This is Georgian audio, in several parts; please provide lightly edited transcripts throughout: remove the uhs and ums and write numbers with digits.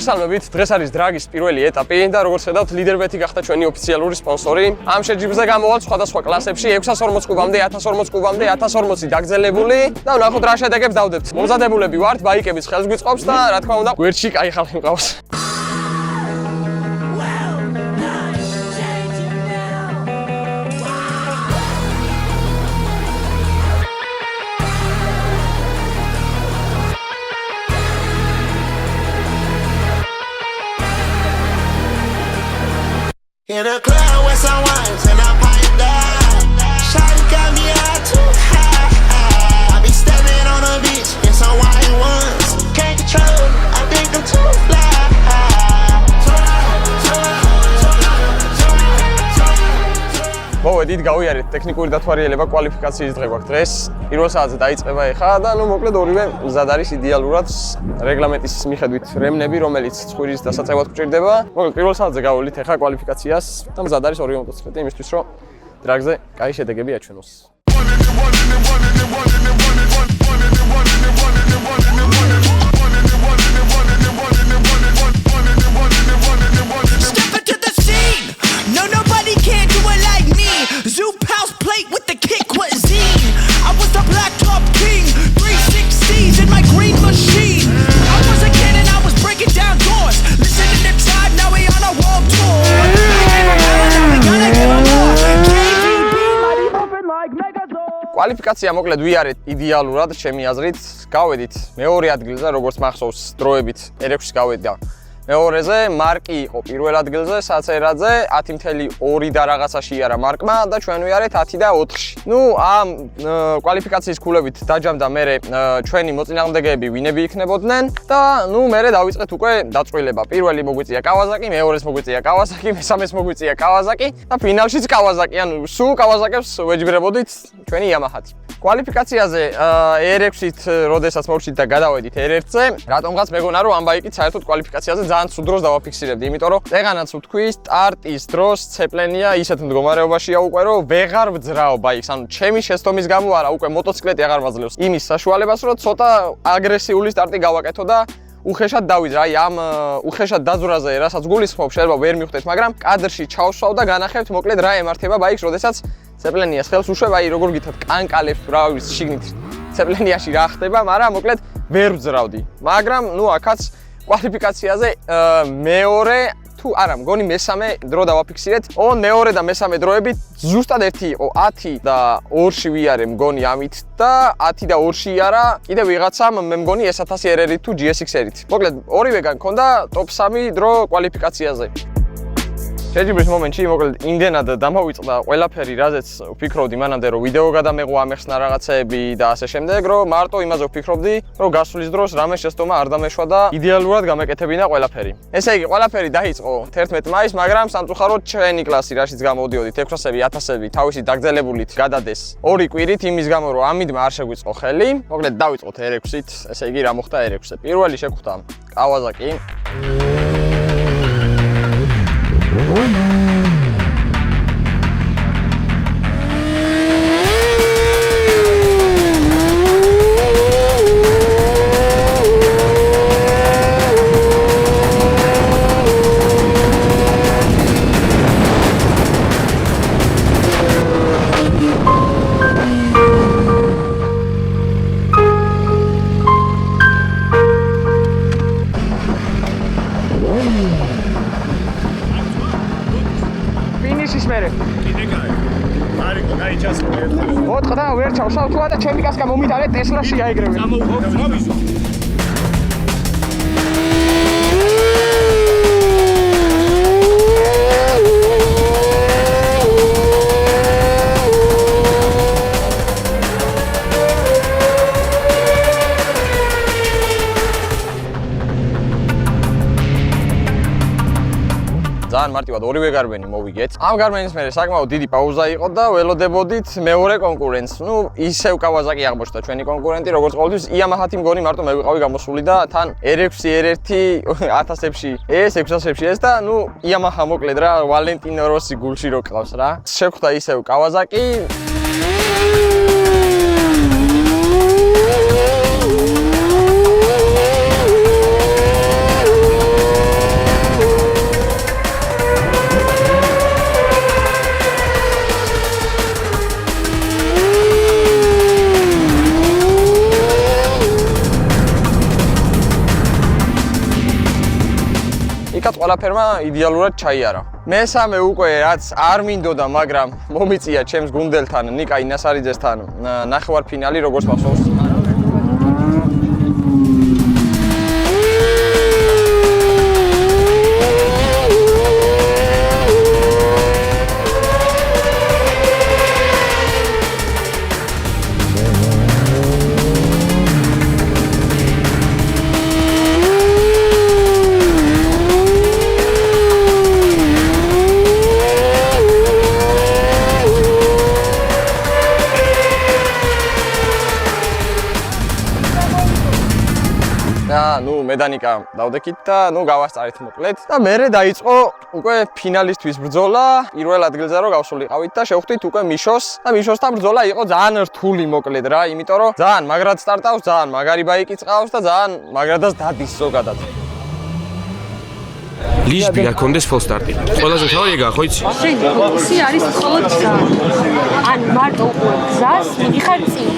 მოგესალმებით, დღეს არის დრაგის პირველი ეტაპი და როგორც ხედავთ, ლიდერბეთი გახდა ჩვენი ოფიციალური სპონსორი. ამ შეჯიბრზე გამოვალ სხვადასხვა კლასებში 640 კუბამდე, 1040 კუბამდე, 1040 დაგრძელებული და ვნახოთ რა შედეგებს დავდებთ. მომზადებულები ვართ, ბაიკების ხელს გვიწყობს და რა თქმა უნდა, გვერდში კაი ხალხი მყავს. In a club with some wines and I piped up. Shawty got me out too high. I be stepping on the beach in some white ones. Can't control it, I think I'm too fly. მოვედით გავიარეთ ტექნიკური დათვალიერება კვალიფიკაციის დღე გვაქვს დღეს. პირველ საათზე დაიწყება ეხა და მოკლედ ორივე მზად არის იდეალურად რეგლამენტის მიხედვით რემნები, რომელიც ცხვირის დასაწევად გვჭირდება. მოკლედ პირველ საათზე გავავლით ეხა კვალიფიკაციას და მზად არის ორივე მოტოციკლეტი იმისთვის, რომ დრაგზე კაი შედეგები აჩვენოს. Zoop house plate with the kick cuisine. I was the black top king, 360s in my green machine. I was a kid and I was breaking down doors. Listening to Tribe, now we on a world tour. Now we gotta give 'em more. KDB, mighty moving like Megazord. კვალიფიკაცია მოკლედ ვიარეთ იდეალურად, ჩემი აზრით. გავედით მეორე ადგილზე, როგორც მახსოვს, დროებით R6 გავედა. მეორეზე მარკი იყო პირველ ადგილზე, საცერაძე 10.2 და რაღაცაში არა მარკმა და ჩვენ ვიარეთ 10 და 4-ში. ნუ ამ კვალიფიკაციის ქულებით დაჯამდა მე ჩვენი მოწინააღმდეგეები ვინები იქნებოდნენ და ნუ მე დავიწყეთ უკვე დაწყვილება. პირველი მოგვიწია კავაზაკი, მეორეს მოგვიწია კავაზაკი, მესამეს მოგვიწია კავაზაკი და ფინალშიც კავაზაკი. ანუ სულ კავაზაკებს ვეჯბრებოდით ჩვენი Yamaha-ით. კვალიფიკაციაზე R6-ით როდესაც მოვჩით და გადავედით R1-ზე, რატომღაც მეგონა რომ ამ ბაიკით საერთოდ კვალიფიკაციაზე ძალიან ცუდ დროს დავაფიქსირებდი, იმიტომ რომ ეგანაც ვთქვი, სტარტის დროს ცეპლენია ისეთ მდგომარეობაშია უკვე რომ ვეღარ ვძრაო ბაიკს, ანუ ჩემი შეცდომის გამო არა, უკვე მოტოციკლეტი აღარ მაძლევს იმის საშუალებას, რომ ცოტა აგრესიული სტარტი გავაკეთო და უხეშად დავიძრა. აი ამ უხეშად დაძვრაზე, რასაც გულისხმობ, შეიძლება ვერ მიხვდეთ, მაგრამ კადრში ჩავსვავ და განახევთ მოკლედ რა ემართება ბაიკს, როდესაც ცეპლენიას ხელს უშვებ, აი როგორ გითხრათ, კანკალებს რა ვიცი, შიგნით ცეპლენიაში რა ხდება, მაგრამ მოკლედ ვერ ვძრავდი. მაგრამ ნუ აქაც კვალიფიკაციაზე მეორე თუ არა, მგონი მესამე დრო დავაფიქსირეთ. მეორე და მესამე დროები ზუსტად ერთი იყო, 10 და 2-ში ვიარე მგონი ამით და 10 და 2-ში არა, კიდე ვიღაცამ მე მგონი S1000 RR-ით თუ GSX-ით. მოკლედ ორივეგან მქონდა top 3 დრო კვალიფიკაციაზე. შეჯიბრის მომენტში მოკლედ იმდენად დამოვიწყდა ყველაფერი, რაზეც ვფიქრობდი მანამდე, რომ ვიდეო გადამეღვა, ამეხსნა რაღაცეები და ასე შემდეგ, რომ მარტო იმაზე ვფიქრობდი, რომ გასვლის დროს რამე შეცდომა არ დამეშვა და იდეალურად გამეკეთებინა ყველაფერი. ესე იგი, ყველაფერი დაიწყო 11 მაისს, მაგრამ სამწუხაროდ ჩვენი კლასი, რაშიც გამოვდიოდით, 600-ები, 1000-ები, თავისი დაგრძელებულით გადადეს 2 კვირით, იმის გამო, რომ ამიდმა არ შეგვიწყო ხელი. მოკლედ დავიწყოთ R6-ით, ესე იგი, რა მოხდა R6-ზე. პირველი შეგვხვდა კავაზაკი. ოთხდა ვერ ჩავშავ თუ და ჩემი კასკა მომიტანე ტესლაში აიგრევენ. ძალიან მარტივად ორივე გარბენი მოვიგეთ. ამ გარბენის მერე საკმაოდ დიდი პაუზა იყო და ველოდებოდით მეორე კონკურენტს. ნუ ისევ კავაზაკი აღმოჩნდა ჩვენი კონკურენტი, როგორც ყოველთვის Yamaha-ი მგონი მარტო მე ვიყავი გამოსული და თან R6 R1 1000-ებში ეს 600-ებში ეს და ნუ Yamaha მოკლედ რა ვალენტინო როსი გულში რო ყავს რა. შეგვხვდა ისევ კავაზაკი. ყველაფერმა იდეალურად ჩაიარა. მესამე უკვე რაც არ მინდოდა, მაგრამ მომიწია ჩემს გუნდელთან, ნიკა ინასარიძესთან ნახევარფინალი, როგორც მახსოვს. ნუ მე და ნიკა დავდექით და ნუ გავასწარით მოკლედ და მერე დაიწყო უკვე ფინალისტვის ბრძოლა პირველ ადგილზე რომ გავსულიყავით და შევხვდით უკვე მიშოს და მიშოსთან ბრძოლა იყო ძალიან რთული მოკლედ რა იმიტომ რომ ძალიან მაგრად სტარტავს ძალიან მაგარი ბაიკი წყავს და ძალიან მაგრადაც დადის ზოგადად ლიშბი არ კონდეს ფოლ სტარტი. ყველაზე მთავარი ეგაა, ხო იცი? ისი არის მხოლოდ გზა. ან მარტო უკვე გზას მიდიხარ წინ.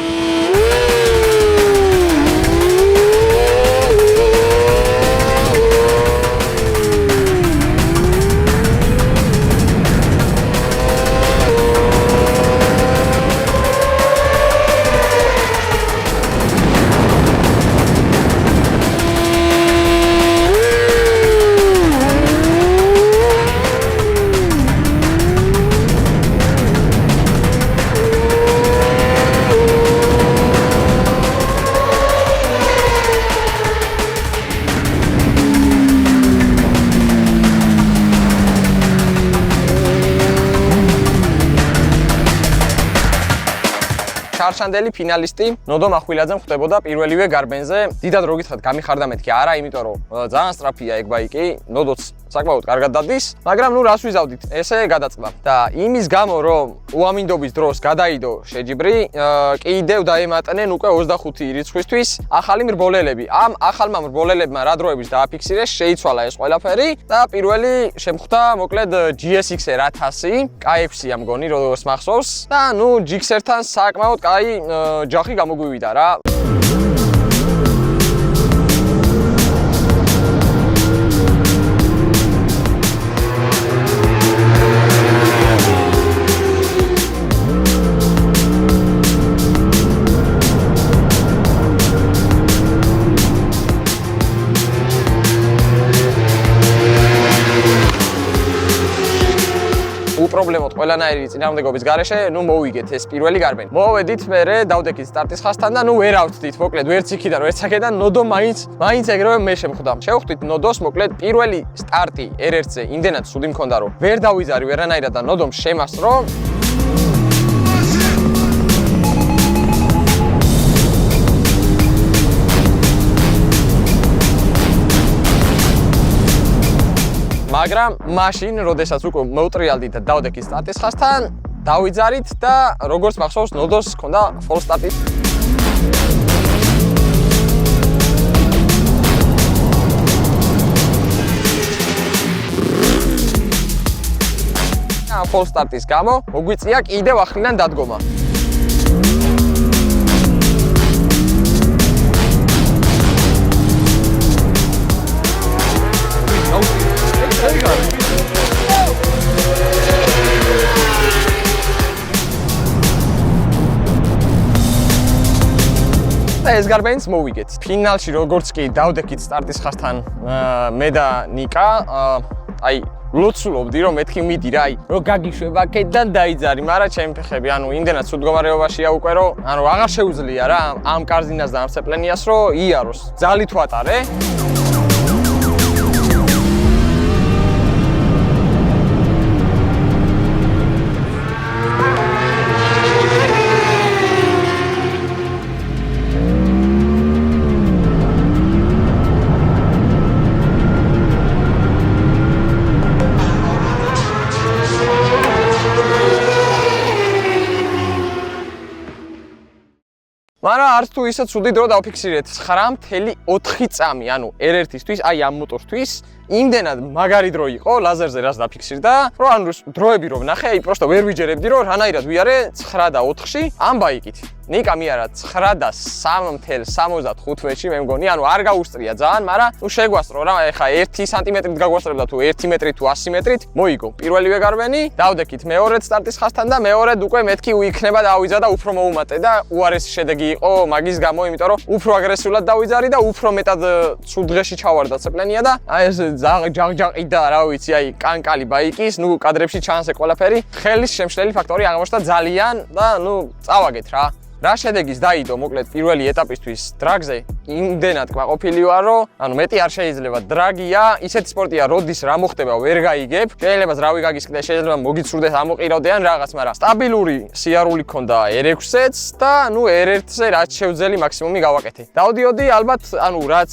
ჩარჩანდელი ფინალისტი ნოდო მახვილაძემ ხვდებოდა პირველივე გარბენზე. დიდად რო გითხრათ, გამიხარდა მეთქი, არა, იმიტომ რომ ძალიან სწრაფია ეგ ბაიკი, ნოდოც საკმაოდ კარგად დადის, მაგრამ ნუ რას ვიზავდით, ესე გადაწყდა. და იმის გამო, რომ უამინდობის დროს გადაიდო შეჯიბრი, კიდევ დაემატნენ უკვე 25 რიცხვისთვის ახალი მრბოლელები. ამ ახალმა მრბოლელებმა რა დროებით დააფიქსირეს, შეიცვალა ეს ყველაფერი და პირველი შემხვდა მოკლედ GSX-R 1000, K6-ია მგონი, როგორც მახსოვს და ნუ GXR-თან საკმაოდ კაი ჯახი გამოგვივიდა რა. უპრობლემოდ ყველანაირი წინააღმდეგობის გარეშე, ნუ მოვიგეთ ეს პირველი გარბენი. მოვედით მერე დავდექით სტარტის ხაზთან და ნუ ვერ ავწდით, მოკლედ ვერც იქიდან, ვერც აქედან, ნოდო მაინც ეგრევე მე შემხვდა. შევხვდით ნოდოს, მოკლედ პირველი სტარტი RRC-ზე იმდენად ცუდი მქონდა, რომ ვერ დავიზარი ვერანაირად და ნოდომ შემასწრო. მაგრამ მაშინ, როდესაც უკვე მოვტრიალდით და დავდექით სტარტის ხაზთან, დავიძარით და როგორც მახსოვს, ნოდოს ჰქონდა ფოლ სტარტი. ამ ფოლ სტარტის გამო მოგვიწია კიდევ ახლიდან დადგომა. და ეს გარბენიც მოვიგეთ. ფინალში როგორც კი დავდექით სტარტის ხაზთან მე და ნიკა, აი ლოცულობდი რომ მეთქი მიდი რა, აი რომ გაგიშვება აქედან დაიძარი, მაგრამ ჩემი ფეხები ანუ იმდენად ცუდ მდგომარეობაშია უკვე რომ ანუ აღარ შეუძლია რა ამ კარზინას და ამ სეპლენიას რომ იაროს. ძალით ვატარე. მაგრამ არც თუ ისე ცუდი დრო დავფიქსირეთ 9.4 წამი, ანუ R1-ისთვის, აი ამ მოტორისთვის იმდენად მაგარი დრო იყო ლაზერზე რაც დაფიქსირდა, რომ ანუ დროები რომ ნახე, აი პროსტო ვერ ვიჯერებდი, რომ რანაირად ვიარე 9 და 4-ში ამ ბაიკით. ნიკა მიარა 9 და 3.75-ში მე მგონი, ანუ არ გაუსწრია ძალიან, მაგრამ ნუ შეგვასწრო რა, ეხა 1 სანტიმეტრით გაგვასწრებდა თუ 1 მეტრი თუ 100 მეტრით, მოიგო. პირველივე გარვენი, დავდექით მეორედ სტარტის ხაზთან და მეორედ უკვე მეთქი უიქნება დავიძა და უფრო მოუმატე და უარესი შედეგი იყო მაგის გამო, იმიტომ რომ უფრო აგრესიულად დავიძარი და უფრო მეტად ცუდ დღეში ჩავარდა ცეპლენია და აი ეს ჯაღჯაღი და რა ვიცი, აი კანკალი ბაიკის, ნუ კადრებში ჩანს ყველაფერი. ხელის შემშლელი ფაქტორი აღმოჩნდა ძალიან და ნუ წავაგეთ რა. რა შედეგის დაიდო მოკლედ პირველი ეტაპისთვის დრაგზე იმდენად კმაყოფილი ვარ რომ ანუ მეტი არ შეიძლება დრაგია ისეთი სპორტია როდის რა მოხდება ვერ გაიგებ შეიძლება ზრავი გაგისკდე შეიძლება მოგიცურდეს ამოყირავდიან რაღაც მაგრამ სტაბილური სიარული ქონდა R6-ს და ნუ R1-ზე რაც შევძელი მაქსიმუმი გავაკეთე დავდიოდი ალბათ ანუ რაც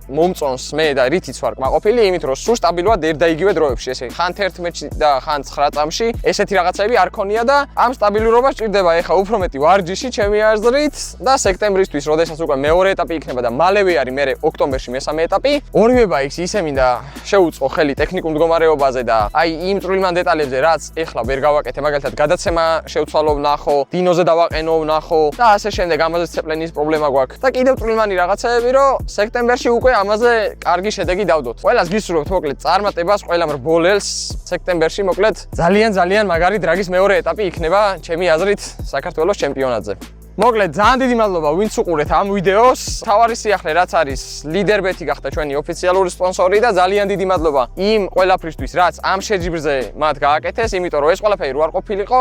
მომწონს მე და რითიც ვარ კმაყოფილი იმით რომ სულ სტაბილურად ერთ-იგივე დროებში ესე ხან 11-ში და ხან 9 წამში ესეთი რაღაცები არ ქონია და ამ სტაბილურობას ჭირდება ეხა უფრო მეტი ვარჯიში ჩემი აზრით და სექტემბრისთვის, როდესაც უკვე მეორე ეტაპი იქნება და მალევე არის მე ოქტომბერში მესამე ეტაპი. ორივე ბაიქს ისე მინდა შეუწყო ხელი ტექნიკურ მდგომარეობაზე და აი იმ წვრილმან დეტალებზე, რაც ეხლა ვერ გავაკეთე, მაგალითად გადაცემა შევცვალო ვნახო, დინოზე დავაყენო ვნახო და ასე შემდეგ ამაზე ცეპლენის პრობლემა გვაქვს. და კიდევ წვრილმანი რაღაცეები, რომ სექტემბერში უკვე ამაზე კარგი შედეგი დავდოთ. ყველას გისურვებთ მოკლედ წარმატებას ყველა მრბოლელს სექტემბერში მოკლედ ძალიან მაგარი დრაგის მეორე ეტაპი იქნება ჩემი აზრით საქართველოს ჩემპიონატზე. მოკლედ ძალიან დიდი მადლობა ვინც უყურეთ ამ ვიდეოს. თავარი სიახლე რაც არის ლიდერბეთი გახდა ჩვენი ოფიციალური სპონსორი და ძალიან დიდი მადლობა იმ ყველაფრისთვის რაც ამ შეჯიბრზე მათ გააკეთეს, იმიტომ რომ ეს ყველაფერი რო არ ყოფილიყო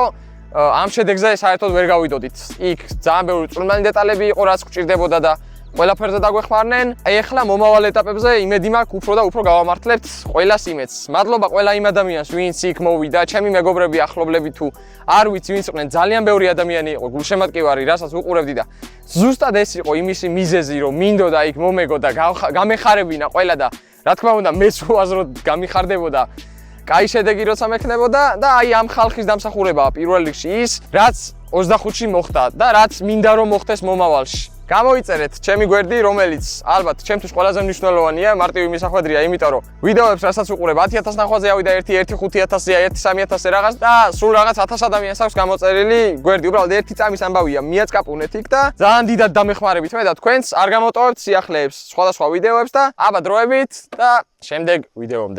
ამ შედეგზე საერთოდ ვერ გავიდოდით. იქ ძალიან ბევრი წვრილმანი დეტალები იყო რაც გვჭირდებოდა და ყველაფერზე დაგვეხმარნენ. აი ახლა მომავალ ეტაპებზე იმედი მაქვს უფრო და უფრო გავამართლებთ ყველას იმედს. მადლობა ყველა იმ ადამიანს ვინც იქ მოვიდა, ჩემი მეგობრები, ახლობლები თუ არ ვიცი ვინც იყვნენ, ძალიან ბევრი ადამიანი იყო, გულშემატკივარი, რასაც უყურებდი და ზუსტად ეს იყო იმისი მიზეზი, რომ მინდოდა იქ მომეგო და გამეხარებინა ყველა და რა თქმა უნდა მეც უაზროდ გამიხარდებოდა. კაი შედეგი როცა მექნებოდა და აი ამ ხალხის დამსახურებაა პირველ რიგში ის, რაც 25-ში მოხდა და რაც მინდა რომ მოხდეს მომავალში. გამოიწერეთ ჩემი გვერდი, რომელიც ალბათ ჩემთვის ყველაზე მნიშვნელოვანია, მარტივი მისახვედრია, იმიტომ რომ ვიდეოებს რასაც უყურებ 10,000 ნახვაზე ავიდა 1-5,000-ია, 1-3,000-ზე რაღაც და სულ რაღაც 1000 ადამიანს აქვს გამოწერილი გვერდი. უბრალოდ ერთი წამის ამბავია, მიაწკაპუნეთ იქ და ძალიან დიდად დამეხმარებით მე და თქვენს არ გამოტოვებთ სიახლეებს, სხვადასხვა ვიდეოებს და აბა დროებით და შემდეგ ვიდეომდე.